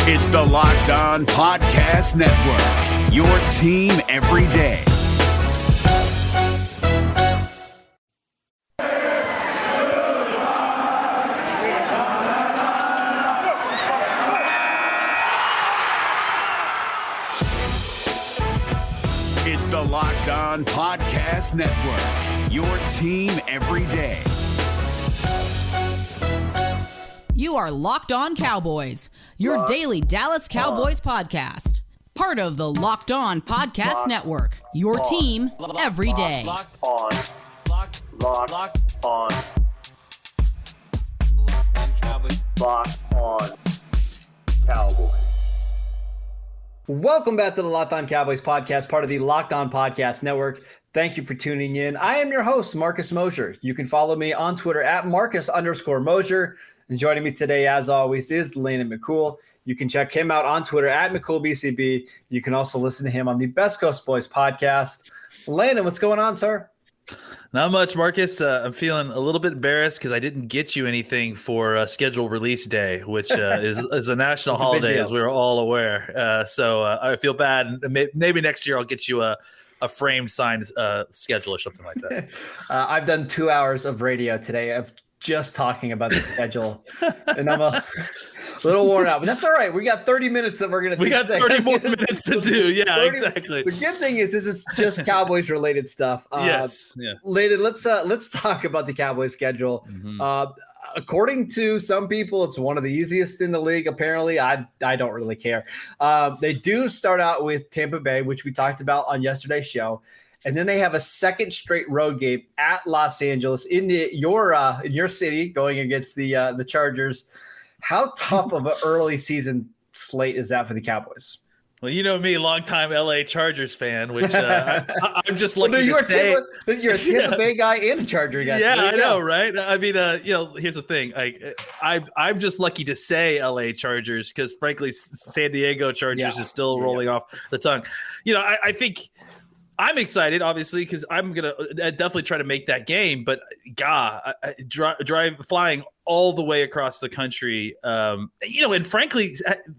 It's the Locked On Podcast Network, your team every day. It's the Locked On Podcast Network, your team every day. You are Locked On Cowboys, your daily Dallas Cowboys podcast. Part of the Locked On Podcast Network, your team every day. Locked on. Locked on. Locked on Cowboys. Welcome back to the Locked On Cowboys podcast, part of the Locked On Podcast Network. Thank you for tuning in. I am your host, Marcus Mosher. You can follow me on Twitter at Marcus_Mosher. And joining me today, as always, is Landon McCool. You can check him out on Twitter at McCoolBCB. You can also listen to him on the Best Coast Boys podcast. Landon, what's going on, sir? Not much, Marcus. I'm feeling a little bit embarrassed because I didn't get you anything for scheduled release day, which is a national holiday, as we are all aware. So I feel bad. Maybe next year I'll get you a framed signed schedule or something like that. I've done 2 hours of radio today of just talking about the schedule, and I'm a little worn out, but that's all right. We got 30 minutes that we're going to do. We got 30 more minutes to do. Yeah, 30, exactly. The good thing is this is just Cowboys related stuff. Yes. Yeah. Later, let's talk about the Cowboys schedule. Mm-hmm. According to some people, it's one of the easiest in the league. Apparently, I don't really care. They do start out with Tampa Bay, which we talked about on yesterday's show. And then they have a second straight road game at Los Angeles in your city, going against the Chargers. How tough of an early season slate is that for the Cowboys? Well, you know me, longtime LA Chargers fan, which I'm just lucky to say. You're a Tampa Bay guy and a Charger guy. Yeah, I know, right? I mean, here's the thing. I'm just lucky to say LA Chargers because, frankly, San Diego Chargers is still rolling off the tongue. I think – I'm excited, obviously, because I'm going to definitely try to make that game. But, flying all the way across the country, and frankly,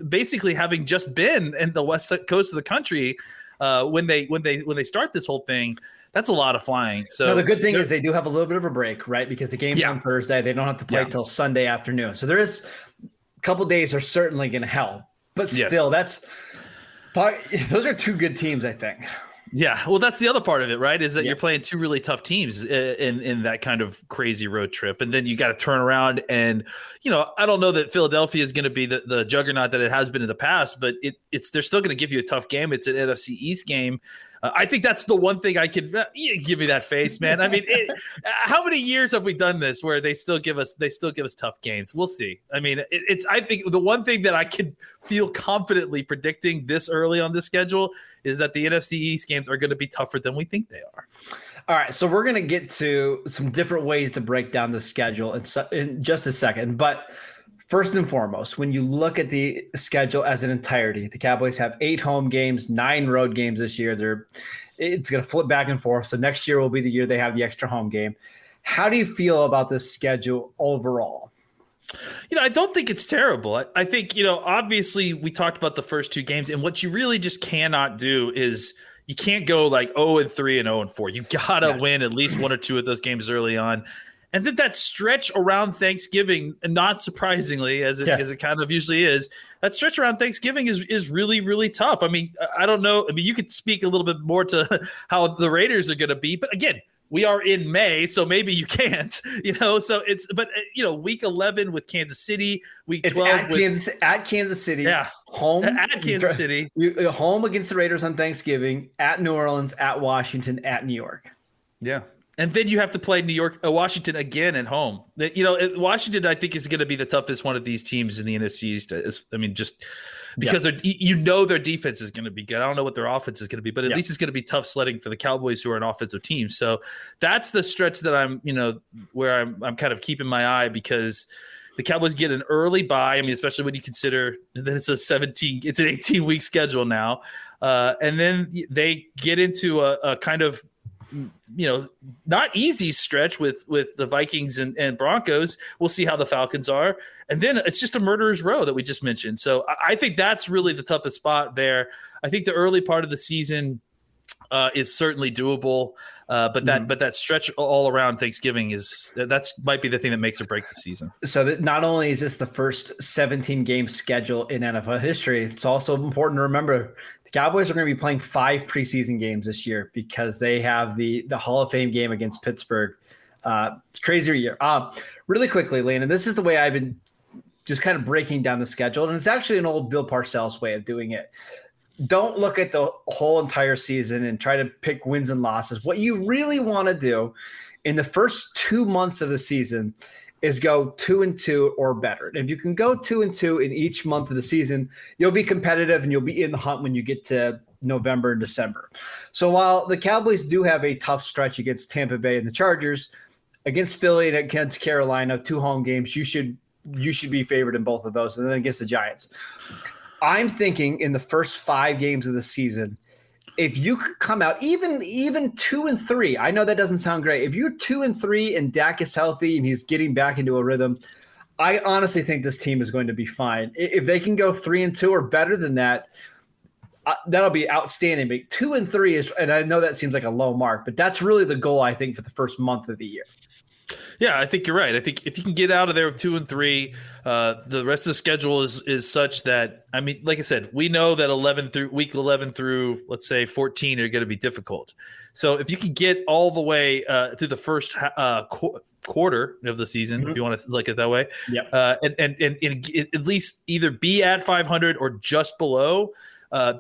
basically having just been in the west coast of the country when they start this whole thing, that's a lot of flying. So the good thing is they do have a little bit of a break, right? Because the game's on Thursday. They don't have to play till Sunday afternoon. So there is a couple days are certainly going to help. But still, those are two good teams, I think. Yeah, well, that's the other part of it, right? Is that you're playing two really tough teams in that kind of crazy road trip, and then you got to turn around and, I don't know that Philadelphia is going to be the juggernaut that it has been in the past, but they're still going to give you a tough game. It's an NFC East game. I think that's the one thing I could give me that face, man. I mean, how many years have we done this where they still give us tough games? We'll see. I mean, I think the one thing that I could feel confidently predicting this early on the schedule is that the NFC East games are going to be tougher than we think they are. All right, so we're going to get to some different ways to break down the schedule in just a second, but first and foremost, when you look at the schedule as an entirety, the Cowboys have 8 home games, 9 road games this year. It's going to flip back and forth. So next year will be the year they have the extra home game. How do you feel about this schedule overall? I don't think it's terrible. I think, obviously we talked about the first 2 games, and what you really just cannot do is you can't go like 0-3 and 0-4. You got to win at least 1 or 2 of those games early on. And then that stretch around Thanksgiving, and not surprisingly, as it kind of usually is, that stretch around Thanksgiving is really, really tough. I mean, I don't know. I mean, you could speak a little bit more to how the Raiders are going to be. But again, we are in May, so maybe you can't, So week 11 with Kansas City, week 12 at Kansas City, home at Kansas City, home against the Raiders on Thanksgiving, at New Orleans, at Washington, at New York. Yeah. And then you have to play Washington again at home. Washington, I think, is going to be the toughest one of these teams in the NFC East. Just because their defense is going to be good. I don't know what their offense is going to be, but at least it's going to be tough sledding for the Cowboys, who are an offensive team. So that's the stretch that I'm kind of keeping my eye, because the Cowboys get an early bye. I mean, especially when you consider that it's an 18-week schedule now, and then they get into a kind of not easy stretch with the Vikings and Broncos. We'll see how the Falcons are. And then it's just a murderer's row that we just mentioned. So I think that's really the toughest spot there. I think the early part of the season is certainly doable. But that stretch all around Thanksgiving might be the thing that makes or breaks the season. So that not only is this the first 17-game schedule in NFL history, it's also important to remember the Cowboys are going to be playing 5 preseason games this year because they have the Hall of Fame game against Pittsburgh. It's a crazier year. Really quickly, Landon, this is the way I've been just kind of breaking down the schedule, and it's actually an old Bill Parcells way of doing it. Don't look at the whole entire season and try to pick wins and losses. What you really want to do in the first 2 months of the season is go 2-2 or better. And if you can go 2-2 in each month of the season, you'll be competitive and you'll be in the hunt when you get to November and December. So while the Cowboys do have a tough stretch against Tampa Bay and the Chargers, against Philly and against Carolina, 2 home games, you should be favored in both of those. And then against the Giants. I'm thinking in the first 5 games of the season, if you could come out even 2-3, I know that doesn't sound great. If you're 2-3 and Dak is healthy and he's getting back into a rhythm, I honestly think this team is going to be fine. If they can go 3-2 or better than that, that'll be outstanding. But 2-3 is, and I know that seems like a low mark, but that's really the goal, I think, for the first month of the year. Yeah, I think you're right. I think if you can get out of there with 2-3, the rest of the schedule is such that, I mean, like I said, we know that week 11 through, let's say, 14 are going to be difficult. So if you can get all the way through the first quarter of the season, if you want to look at it that way, and at least either be at 500 or just below,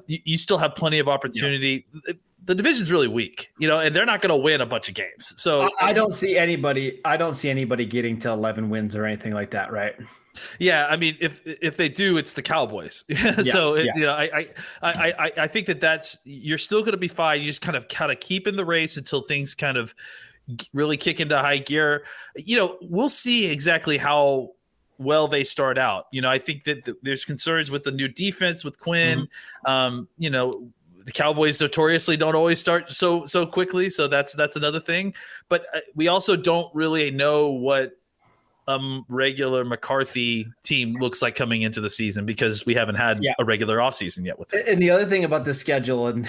you still have plenty of opportunity. Yeah. The division's really weak, and they're not going to win a bunch of games. So I don't see anybody getting to 11 wins or anything like that, right? Yeah, I mean, if they do, it's the Cowboys. So I think that's you're still going to be fine. You just kind of keep in the race until things kind of really kick into high gear. We'll see exactly how well they start out. I think that there's concerns with the new defense with Quinn. The Cowboys notoriously don't always start so quickly, so that's another thing. But we also don't really know what regular McCarthy team looks like coming into the season because we haven't had a regular offseason yet with it. And the other thing about the schedule, and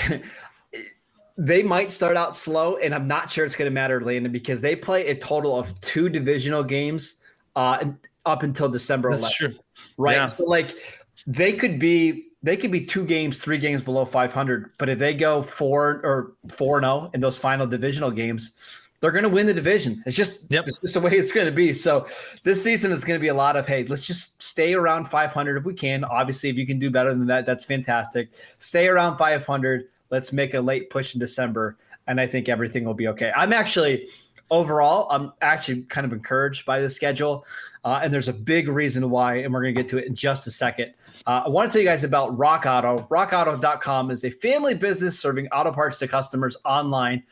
they might start out slow, and I'm not sure it's going to matter, Landon, because they play a total of 2 divisional games up until December 11th. That's true. Right? Yeah. So, they could be 3 games below 500, but if they go 4-0 in those final divisional games, they're going to win the division. It's just the way it's going to be. So this season is going to be a lot of, hey, let's just stay around 500 if we can. Obviously, if you can do better than that, that's fantastic. Stay around 500. Let's make a late push in December, and I think everything will be okay. I'm actually kind of encouraged by the schedule, and there's a big reason why, and we're going to get to it in just a second. I want to tell you guys about Rock Auto. RockAuto.com is a family business serving auto parts to customers online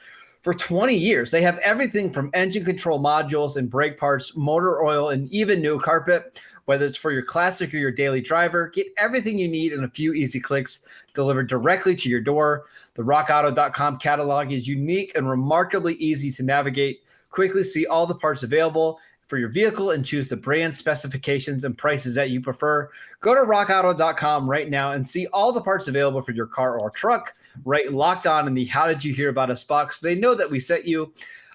for 20 years. They have everything from engine control modules and brake parts, motor oil, and even new carpet. Whether it's for your classic or your daily driver, get everything you need in a few easy clicks delivered directly to your door. The RockAuto.com catalog is unique and remarkably easy to navigate. Quickly see all the parts available for your vehicle and choose the brand, specifications, and prices that you prefer. Go to rockauto.com right now and see all the parts available for your car or truck. Right, Locked On in the How Did You Hear About Us box. They know that we sent you.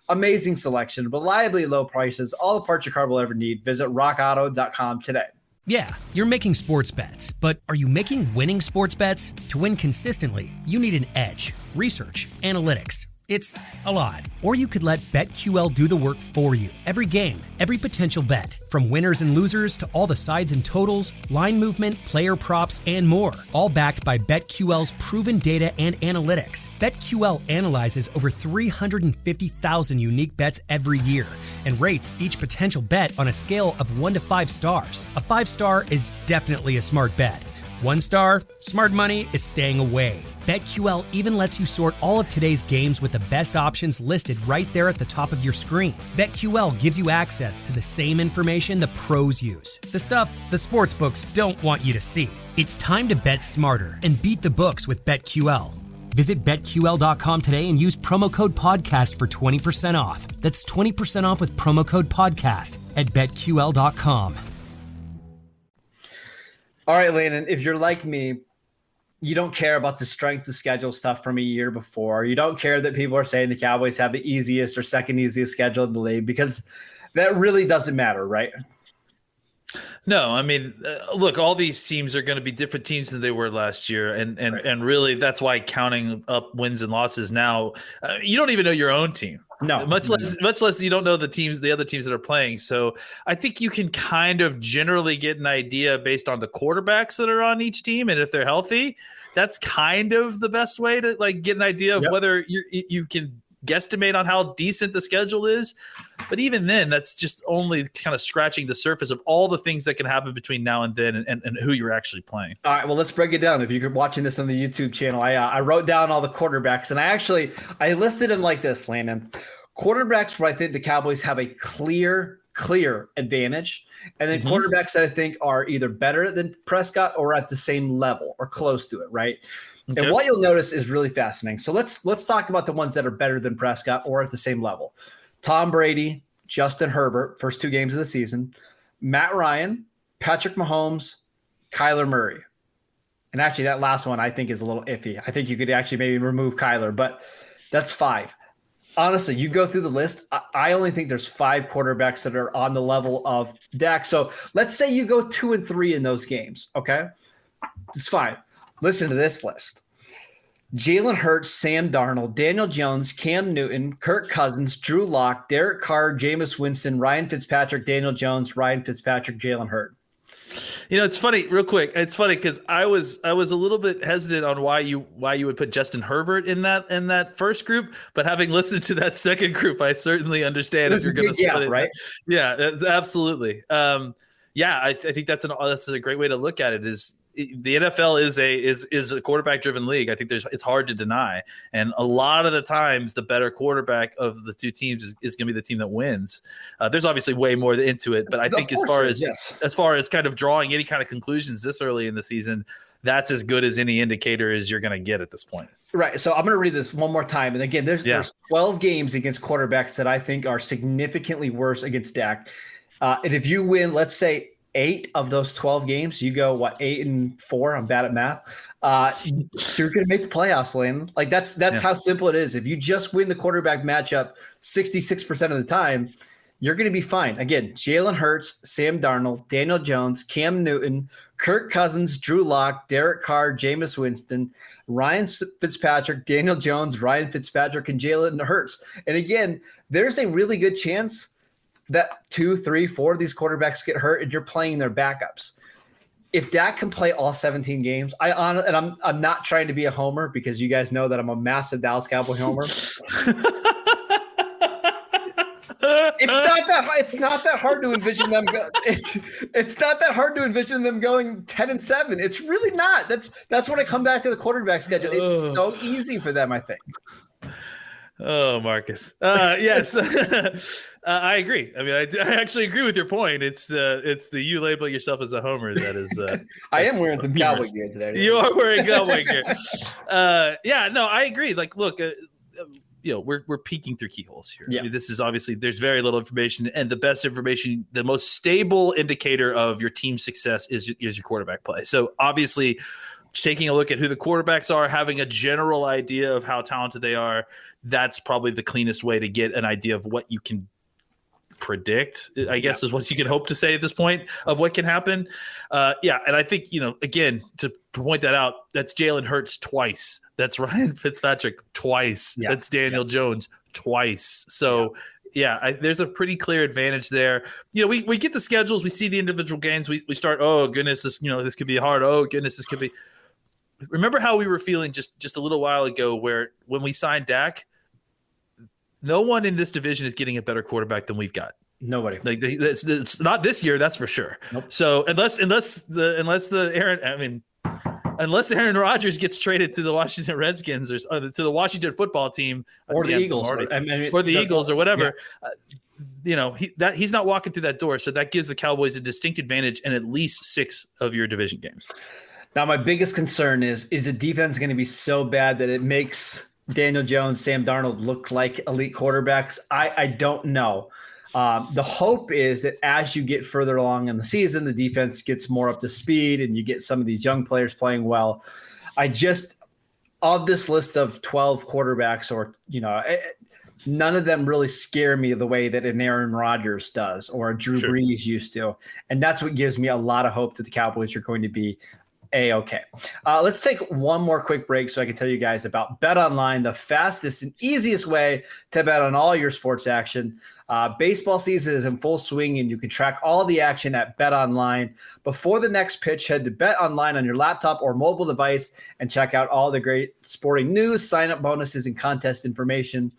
Amazing selection, reliably low prices, all the parts your car will ever need. Visit rockauto.com today. Yeah, you're making sports bets, but are you making winning sports bets? To win consistently, you need an edge. Research, analytics. It's a lot. Or you could let BetQL do the work for you. Every game, every potential bet, from winners and losers to all the sides and totals, line movement, player props, and more. All backed by BetQL's proven data and analytics. BetQL analyzes over 350,000 unique bets every year and rates each potential bet on a scale of 1 to 5 stars. A 5-star is definitely a smart bet. 1 star, smart money is staying away. BetQL even lets you sort all of today's games with the best options listed right there at the top of your screen. BetQL gives you access to the same information the pros use. The stuff the sportsbooks don't want you to see. It's time to bet smarter and beat the books with BetQL. Visit BetQL.com today and use promo code PODCAST for 20% off. That's 20% off with promo code PODCAST at BetQL.com. All right, Landon, if you're like me, you don't care about the strength of schedule stuff from a year before. You don't care that people are saying the Cowboys have the easiest or second easiest schedule in the league, because that really doesn't matter, right? No, I mean, look, all these teams are going to be different teams than they were last year, and really that's why counting up wins and losses now, you don't even know your own team. No, much less you don't know the other teams that are playing. So I think you can kind of generally get an idea based on the quarterbacks that are on each team, and if they're healthy, that's kind of the best way to like get an idea of whether you can guesstimate on how decent the schedule is. But even then, that's just only kind of scratching the surface of all the things that can happen between now and then and who you're actually playing. All right, well, let's break it down. If you're watching this on the YouTube channel, I wrote down all the quarterbacks, and I listed them like this, Landon. Quarterbacks where I think the Cowboys have a clear advantage, and then quarterbacks that I think are either better than Prescott or at the same level or close to it, right? Okay. And what you'll notice is really fascinating. So let's talk about the ones that are better than Prescott or at the same level. Tom Brady, Justin Herbert, first 2 games of the season, Matt Ryan, Patrick Mahomes, Kyler Murray. And actually that last one I think is a little iffy. I think you could actually maybe remove Kyler, but that's 5. Honestly, you go through the list, I only think there's 5 quarterbacks that are on the level of Dak. So let's say you go 2 and 3 in those games, okay? It's fine. Listen to this list. Jalen Hurts, Sam Darnold, Daniel Jones, Cam Newton, Kirk Cousins, Drew Lock, Derek Carr, Jameis Winston, Ryan Fitzpatrick, Daniel Jones, Ryan Fitzpatrick, Jalen Hurts. You know, it's funny, real quick. It's funny because I was a little bit hesitant on why you would put Justin Herbert in that first group, but having listened to that second group, I certainly understand if you're going to split it, right? Yeah, absolutely. I think that's a great way to look at it. Is the NFL is a quarterback driven league. I think it's hard to deny, and a lot of the times the better quarterback of the 2 teams is going to be the team that wins. There's obviously way more into it, but I think as far as kind of drawing any kind of conclusions this early in the season, that's as good as any indicator as you're going to get at this point. Right. So I'm going to read this one more time, and again, there's 12 games against quarterbacks that I think are significantly worse against Dak, and if you win, let's say 8 of those 12 games, you go 8-4. I'm bad at math. You're going to make the playoffs, Landon. Like that's how simple it is. If you just win the quarterback matchup 66% of the time, you're going to be fine. Again, Jalen Hurts, Sam Darnold, Daniel Jones, Cam Newton, Kirk Cousins, Drew Lock, Derek Carr, Jameis Winston, Ryan Fitzpatrick, Daniel Jones, Ryan Fitzpatrick, and Jalen Hurts. And again, there's a really good chance that 2, 3, 4 of these quarterbacks get hurt and you're playing their backups. If Dak can play all 17 games, I'm not trying to be a homer because you guys know that I'm a massive Dallas Cowboy homer. It's not that hard to envision them. It's not that hard to envision them going 10-7. It's really not. That's when I come back to the quarterback schedule. It's so easy for them, I think. Oh, Marcus. Yes, I agree. I mean, I actually agree with your point. It's the you label yourself as a homer that is. I am wearing some cowboy gear today. You are wearing cowboy gear. I agree. Like, look, we're peeking through keyholes here. Yeah. I mean, this is obviously there's very little information, and the best information, the most stable indicator of your team's success is your quarterback play. So obviously, taking a look at who the quarterbacks are, having a general idea of how talented they are, that's probably the cleanest way to get an idea of what you can predict, I guess, is what you can hope to say at this point of what can happen. And I think, again, to point that out, that's Jalen Hurts twice. That's Ryan Fitzpatrick twice. Yeah. That's Daniel Jones twice. So there's a pretty clear advantage there. We get the schedules, we see the individual games, we start, oh goodness, this could be hard. Oh goodness, this could be. Remember how we were feeling just a little while ago, where when we signed Dak, no one in this division is getting a better quarterback than we've got. Nobody. Like it's not this year, that's for sure. Nope. So unless Aaron Rodgers gets traded to the Washington Redskins or to the Washington football team or the Eagles or the Eagles or whatever, he's not walking through that door. So that gives the Cowboys a distinct advantage in at least 6 of your division games. Now, my biggest concern is the defense going to be so bad that it makes Daniel Jones, Sam Darnold look like elite quarterbacks? I don't know. The hope is that as you get further along in the season, the defense gets more up to speed and you get some of these young players playing well. Of this list of 12 quarterbacks, or, none of them really scare me the way that an Aaron Rodgers does or a Drew Brees used to. And that's what gives me a lot of hope that the Cowboys are going to be A-okay. Let's take one more quick break so I can tell you guys about BetOnline, the fastest and easiest way to bet on all your sports action. Baseball season is in full swing, and you can track all the action at BetOnline. Before the next pitch, head to BetOnline on your laptop or mobile device and check out all the great sporting news, sign-up bonuses, and contest information.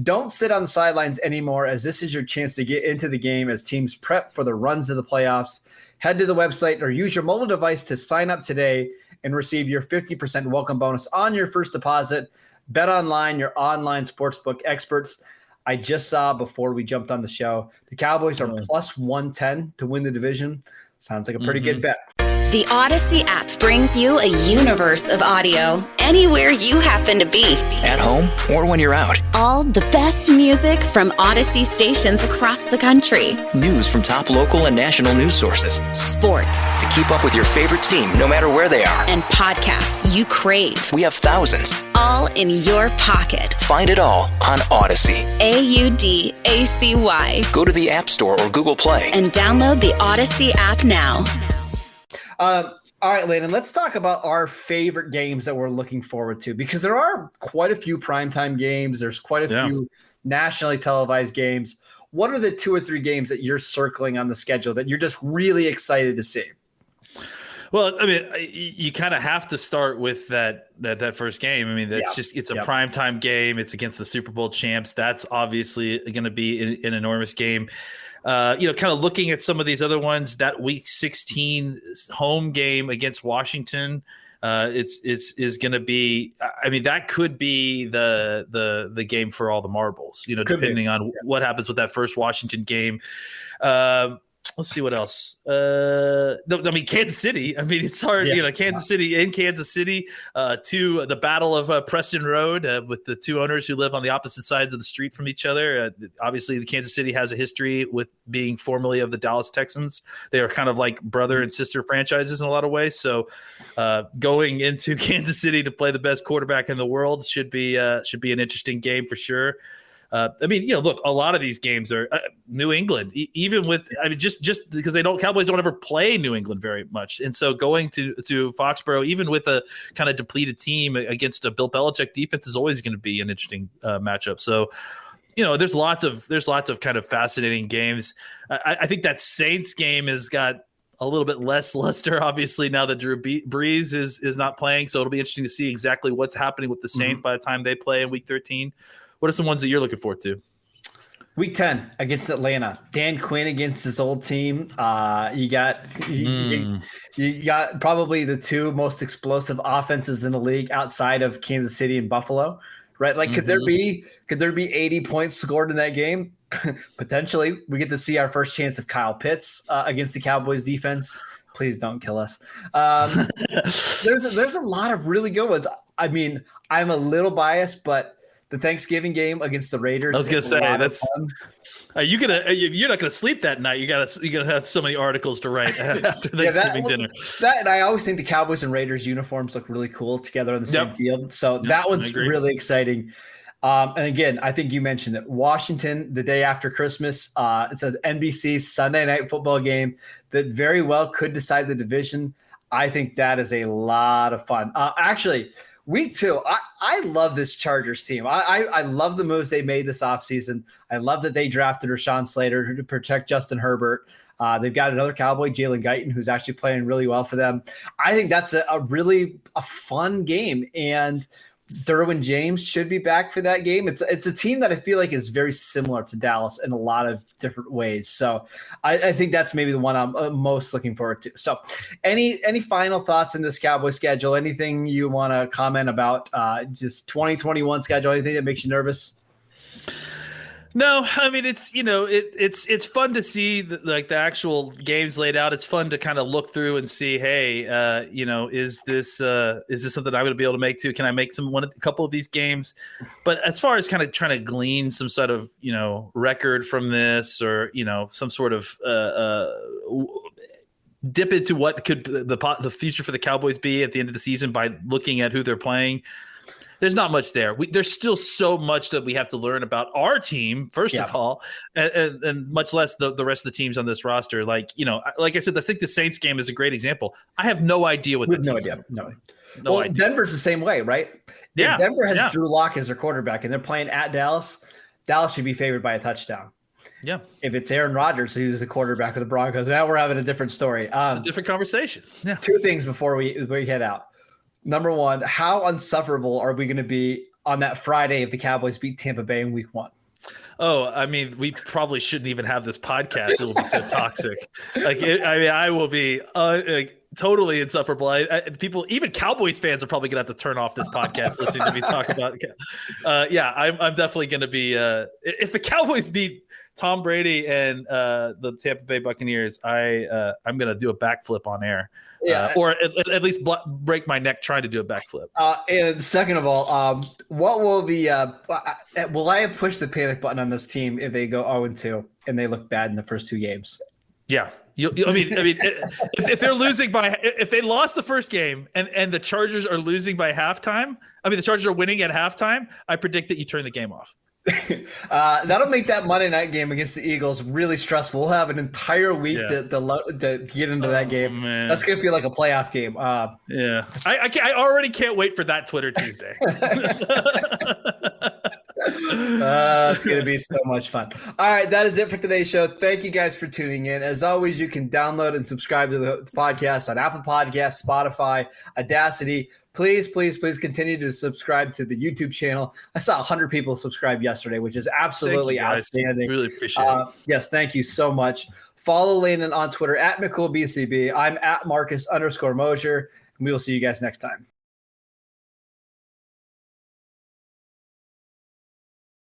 Don't sit on the sidelines anymore, as this is your chance to get into the game as teams prep for the runs of the playoffs. Head to the website or use your mobile device to sign up today and receive your 50% welcome bonus on your first deposit. BetOnline, your online sportsbook experts. I just saw before we jumped on the show, the Cowboys are plus 110 to win the division. Sounds like a pretty good bet. The Odyssey app brings you a universe of audio anywhere you happen to be. At home or when you're out. All the best music from Odyssey stations across the country. News from top local and national news sources. Sports. To keep up with your favorite team no matter where they are. And podcasts you crave. We have thousands. All in your pocket. Find it all on Odyssey. AUDACY. Go to the App Store or Google Play. And download the Odyssey app now. All right, Landon, let's talk about our favorite games that we're looking forward to, because there are quite a few primetime games. There's quite a few nationally televised games. What are the 2 or 3 games that you're circling on the schedule that you're just really excited to see? Well, I mean, you kind of have to start with that first game. I mean, it's a primetime game. It's against the Super Bowl champs. That's obviously going to be an enormous game. Kind of looking at some of these other ones, that Week 16 home game against Washington, is going to be. I mean, that could be the game for all the marbles. Depending on what happens with that first Washington game. Let's see what else. Kansas City. I mean, it's hard. Kansas City to the Battle of Preston Road with the two owners who live on the opposite sides of the street from each other. Obviously, the Kansas City has a history with being formerly of the Dallas Texans. They are kind of like brother and sister franchises in a lot of ways. So, going into Kansas City to play the best quarterback in the world should be an interesting game for sure. Look, a lot of these games are New England, even with, just because Cowboys don't ever play New England very much. And so going to Foxborough, even with a kind of depleted team against a Bill Belichick defense, is always going to be an interesting matchup. So, there's lots of kind of fascinating games. I think that Saints game has got a little bit less luster, obviously, now that Drew Brees is not playing. So it'll be interesting to see exactly what's happening with the Saints by the time they play in Week 13. What are some ones that you're looking forward to? Week 10 against Atlanta. Dan Quinn against his old team. You got probably the 2 most explosive offenses in the league outside of Kansas City and Buffalo, right? Like, could there be 80 points scored in that game? Potentially. We get to see our first chance of Kyle Pitts against the Cowboys defense. Please don't kill us. There's a lot of really good ones. I mean, I'm a little biased, but the Thanksgiving game against the Raiders. I was gonna say that's. You're not gonna sleep that night. You gotta have so many articles to write after Thanksgiving dinner. And I always think the Cowboys and Raiders uniforms look really cool together on the same field. So that one's really exciting. And again, I think you mentioned it. Washington, the day after Christmas. It's an NBC Sunday night football game that very well could decide the division. I think that is a lot of fun. Actually. Week 2, I love this Chargers team. I love the moves they made this offseason. I love that they drafted Rashawn Slater to protect Justin Herbert. They've got another Cowboy, Jalen Guyton, who's actually playing really well for them. I think that's a really fun game, and Derwin James should be back for that game. It's a team that I feel like is very similar to Dallas in a lot of different ways. So I think that's maybe the one I'm most looking forward to. So any final thoughts in this Cowboy schedule? Anything you want to comment about just 2021 schedule? Anything that makes you nervous? No, I mean it's it's fun to see the actual games laid out. It's fun to kind of look through and see, hey, is this something I'm going to be able to make too? Can I make a couple of these games? But as far as kind of trying to glean some sort of record from this, or some sort of dip into what could the future for the Cowboys be at the end of the season by looking at who they're playing. There's not much there. There's still so much that we have to learn about our team, first of all, and much less the rest of the teams on this roster. Like I said, I think the Saints game is a great example. I have no idea what. No idea. No idea. Denver's the same way, right? Yeah. If Denver has Drew Lock as their quarterback, and they're playing at Dallas. Dallas should be favored by a touchdown. Yeah. If it's Aaron Rodgers who's the quarterback of the Broncos, now we're having a different story. A different conversation. Yeah. Two things before we head out. Number one, how insufferable are we going to be on that Friday if the Cowboys beat Tampa Bay in Week 1? Oh, I mean, we probably shouldn't even have this podcast. It will be so toxic. I will be totally insufferable. People, even Cowboys fans, are probably going to have to turn off this podcast listening to me talk about. I'm definitely going to be. If the Cowboys beat Tom Brady and the Tampa Bay Buccaneers, I'm going to do a backflip on air. Or at least break my neck trying to do a backflip. And second of all, what will will I have pushed the panic button on this team if they go 0-2 and they look bad in the first 2 games? Yeah. If they're losing if they lost the first game and the Chargers are losing by halftime, the Chargers are winning at halftime, I predict that you turn the game off. That'll make that Monday night game against the Eagles really stressful. We'll have an entire week to get into that game. Man. That's gonna feel like a playoff game. I already can't wait for that Twitter Tuesday. It's going to be so much fun. All right, that is it for today's show. Thank you guys for tuning in. As always, you can download and subscribe to the podcast on Apple Podcasts, Spotify, Audacity. Please continue to subscribe to the YouTube channel. I saw 100 people subscribe yesterday, which is absolutely outstanding. Really appreciate it. Yes, thank you so much. Follow Landon on Twitter at McCoolBCB. I'm at Marcus_Mosier, and we will see you guys next time.